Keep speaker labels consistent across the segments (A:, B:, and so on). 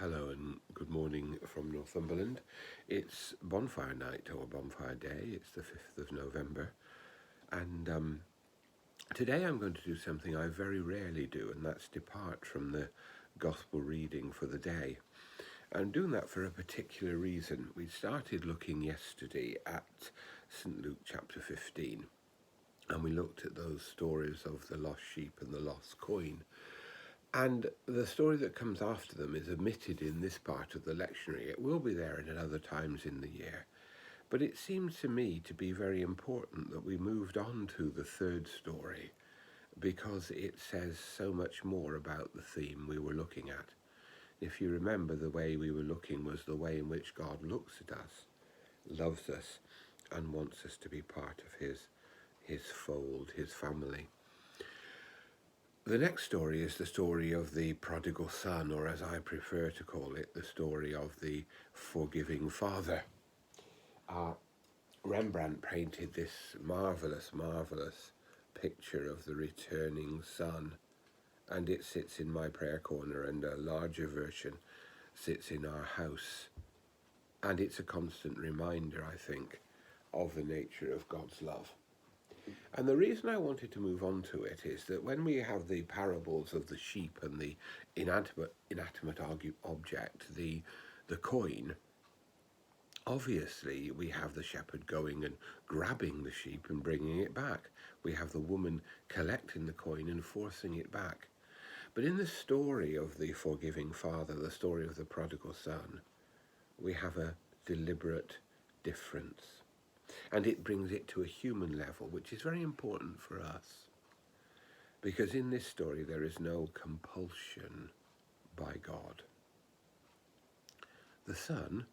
A: Hello and good morning from Northumberland. It's bonfire night or bonfire day. It's the 5th of November. And today I'm going to do something I very rarely do, and that's depart from the gospel reading for the day. I'm doing that for a particular reason. We started looking yesterday at St. Luke chapter 15, and we looked at those stories of the lost sheep and the lost coin. And the story that comes after them is omitted in this part of the lectionary. It will be there at other times in the year. But it seems to me to be very important that we moved on to the third story because it says so much more about the theme we were looking at. If you remember, the way we were looking was the way in which God looks at us, loves us, and wants us to be part of his fold, his family. The next story is the story of the prodigal son, or as I prefer to call it, the story of the forgiving father. Rembrandt painted this marvellous picture of the returning son, and it sits in my prayer corner, and a larger version sits in our house. And it's a constant reminder, I think, of the nature of God's love. And the reason I wanted to move on to it is that when we have the parables of the sheep and the inanimate object, the coin, obviously we have the shepherd going and grabbing the sheep and bringing it back. We have the woman collecting the coin and forcing it back. But in the story of the forgiving father, the story of the prodigal son, we have a deliberate difference. And it brings it to a human level, which is very important for us. Because in this story, there is no compulsion by God. The son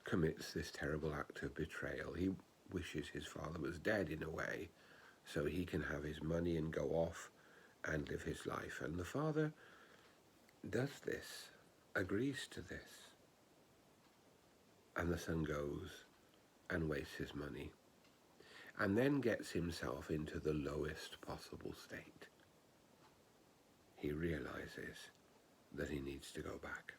A: commits this terrible act of betrayal. He wishes his father was dead in a way, so he can have his money and go off and live his life. And the father does this, agrees to this. And the son goes and wastes his money, and then gets himself into the lowest possible state. He realizes that he needs to go back.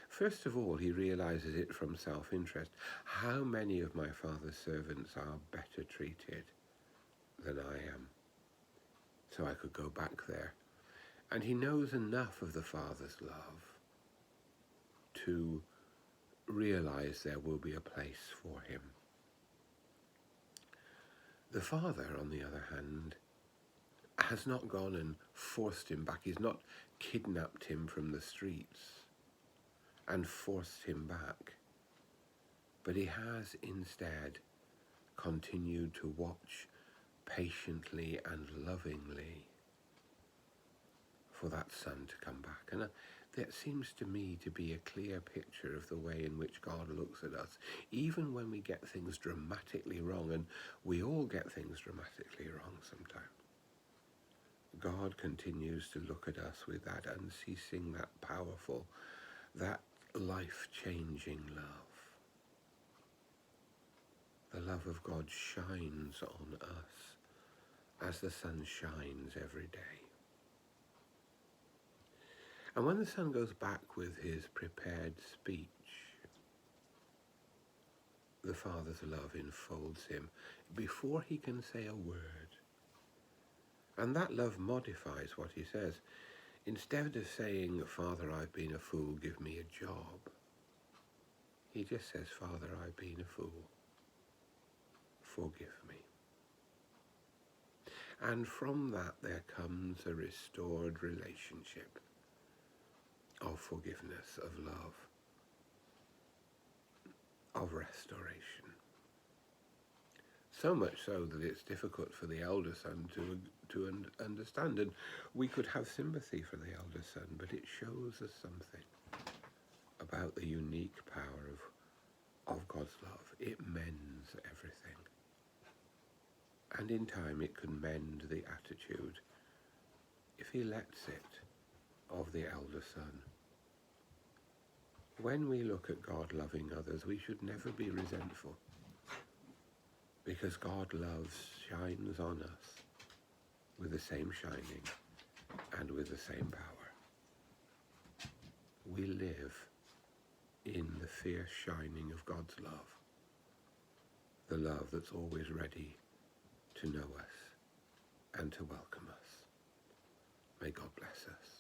A: First of all, he realizes it from self-interest. How many of my father's servants are better treated than I am? So I could go back there. And he knows enough of the father's love to realize there will be a place for him. The father, on the other hand, has not gone and forced him back. He's not kidnapped him from the streets and forced him back. But he has instead continued to watch patiently and lovingly for that son to come back. And that seems to me to be a clear picture of the way in which God looks at us, even when we get things dramatically wrong, and we all get things dramatically wrong sometimes. God continues to look at us with that unceasing, that powerful, that life-changing love. The love of God shines on us as the sun shines every day. And when the son goes back with his prepared speech, the father's love enfolds him before he can say a word. And that love modifies what he says. Instead of saying, "Father, I've been a fool, give me a job," he just says, "Father, I've been a fool, forgive me." And from that there comes a restored relationship of forgiveness, of love, of restoration. So much so that it's difficult for the elder son to understand. And we could have sympathy for the elder son, but it shows us something about the unique power of God's love. It mends everything. And in time it can mend the attitude, if he lets it, of the elder son. When we look at God loving others, we should never be resentful, because God loves shines on us with the same shining and with the same power. we live in the fierce shining of God's love, the love that's always ready to know us and to welcome us. May God bless us.